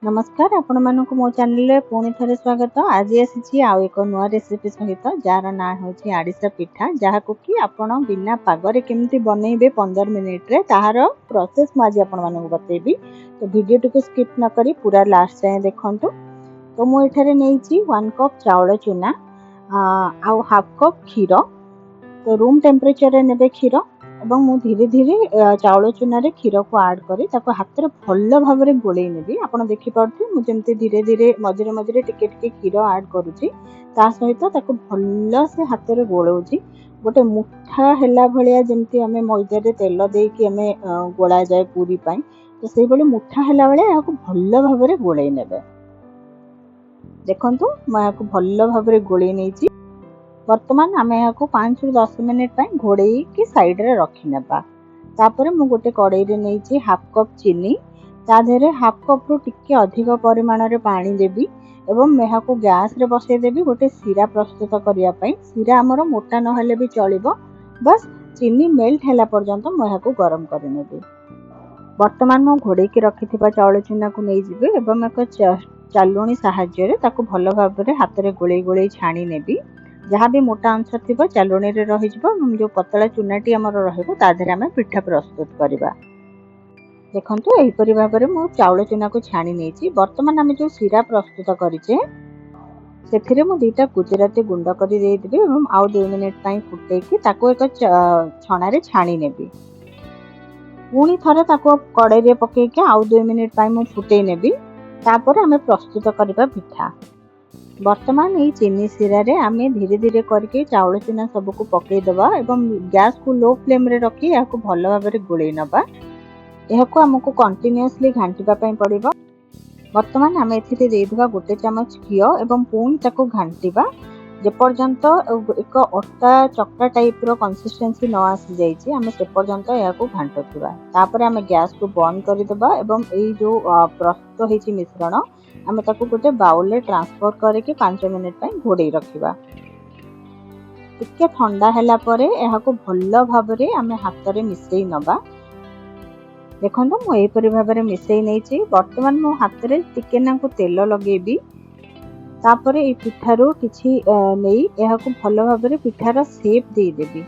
नमस्कार आपण मानक मो चैनल रे पुणी थे स्वागत। आज आसी आउ एक नुआ रेसिपी सहित जार ना हूँ आड़िशा पिठा, जहाँ को कि आपण बिना पागरे केमती बनइबे 15 मिनिट रे ताहार प्रोसेस मु आज आपण मानक बतेबी। तो वीडियो टी को स्किप न करी पूरा लास्ट जाए देखंतु। तो मु एठारे नेइची 1 कप चाउल चूना आउ हाफ कप क्षीर। तो रूम टेम्परेचर रे नेबे क्षीर एवं मु धीरे धीरे चाउल चूना रे क्षीर को ऐड करी ताको हाथ रे भल्ल भाव रे गोळेई नेबी। आपण देखि पारथि मु जेमति धीरे धीरे मझिरे मझिरे टिके टिके क्षीर ऐड करूची, ता सहित ताको भल्ल से हाथ रे गोळौची। गोटे मुठा हेला भलिया जेमति हमें मैदा रे तेल देकी हमें गोळा जाए पूरी पई, तो सेही बले मुठा हेला बले याको भल्ल भाव रे गोळेई नेबे। देखंतु म याको भल्ल भाव रे गोळेई नेची। वर्तमान आम यहाँ 5 ରୁ 10 मिनिट घोड़े की साइड रे रखी नेबा। तापर मु गोटे कड़ाई रे नेइची हाफ कप चीनी, ता देहरे हाफ कप रु टिके अधिक परिमाण रे पानी देबी एवं यहाँ को गैस रे बसई देबी गोटे सीरा प्रस्तुत करिया पई। सीरा हमर मोटा न हेले भी चलिबो, बस चीनी मेल्ट हैला पर्यंत मु यहाँ को गरम करि नेबी। वर्तमान मु घोड़े की रखिथिबा चाउल चूना को नै जिबे एवं एक चालुणी सहाय्य रे ताको भलो भाव रे हाथ रे गोळेई गोळेई छाणी नेबी। जहाँ भी मोटा अंश थी चालुणी रे रहिजिबो, जो पतला चूनाटी आमर रहिबो ता देहरे आमे पिठा प्रस्तुत करबा। देखंतु एही परि भाव रे मु चाउल चूना को छाणी नेछि। वर्तमान आमे जो सीरा प्रस्तुत करिचे सेथिरे मु दुईटा गुजराती गुंड करि देइ देबे एवं आउ 2 मिनिट पई फुटै कि ताको एक छणा रे छाणी नेबी। पुणी थरे ताको कड़ाई रे पकै कि आउ 2 मिनिट पई मु फुटै नेबी। तापर आमे प्रस्तुत करबा पिठा। वर्तमान ये चीनी सीरा रे आमे धीरे धीरे करके चाउल चूना सबको पकई दबा एवं गैस को लो फ्लेम रे रखी याको भलो भाव रे गोळेई नबा। याको हमको कंटीन्यूअसली घांटीबा पई पड़िबो। वर्तमान आमे एथिरे देइबा गोटे चमच घियो एवं पुणी ताको घांटीबा जे पर्यंत एक अटा चकटा टाइप रो कंसिस्टेंसी न आसी जाईची, आमे से पर्यंत याको घांटुथिबा। तापर आमे गैस को बंद करि दबा एवं एई जो प्रस्तुत होईची मिश्रण आमे ताको गोटे बाउल रे ट्रांसफर करके 5 मिनिट पई घोड़े रखिबा। टिके ठंडा हैला परे एहाको भल्ल भाव रे आमे हाथ रे मिसई नबा। देखंतु मु एई परि भाव रे मिसई नेछि। वर्तमान मु हाथ रे टिके नाको तेल लगेबी। तापर ए पिठारो किछि नेई एहाको भल्ल भाव रे पिठार शेप दे देबी।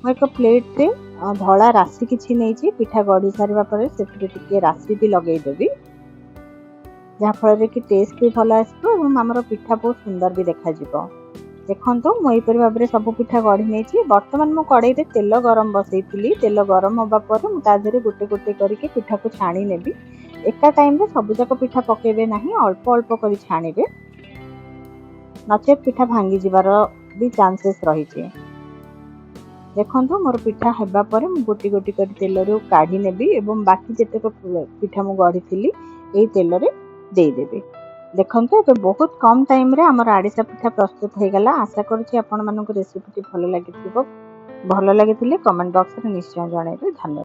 मु एक प्लेट रे धला राशि किछि नेछि। पिठा गड़ी सारिबा परे सेथिरे टिके राशि भी लगेई देबी, जहाँ फल कि टेस्ट भी भल आसो और आमर पिठा बहुत सुंदर भी देखा जिवो। देखंतु मु एई परि भाव रे सब पिठा गढ़ी नेछि। वर्तमान मु कड़ाई रे तेल गरम बसैतिली। तेल गरम होबा पर मु ता देहरे गोटे गोटे करके पिठा को छाणी नेबी। एका टाइम रे सब जाक पिठा पकेबे नाही, अल्प अल्प करी छाणीबे, नचेत पिठा भांगी जिवार भी चांसेस रहिছে। देखंतु मोर पिठा हेबा पर मु गोटी गोटी करी तेल रो काढी नेबी एवं बाकी जते पिठा मु गढ़ी थिली एई तेल रे दे देबे। देखंतु ए बहुत कम टाइम रे हमर आड़िशा पिठा प्रस्तुत हो गला। आशा करूची आपण मानको रेसिपी भलो लागिथिबो। भलो लागिथिले कमेंट बॉक्स रे निश्चय जणाइबे। धन्यवाद।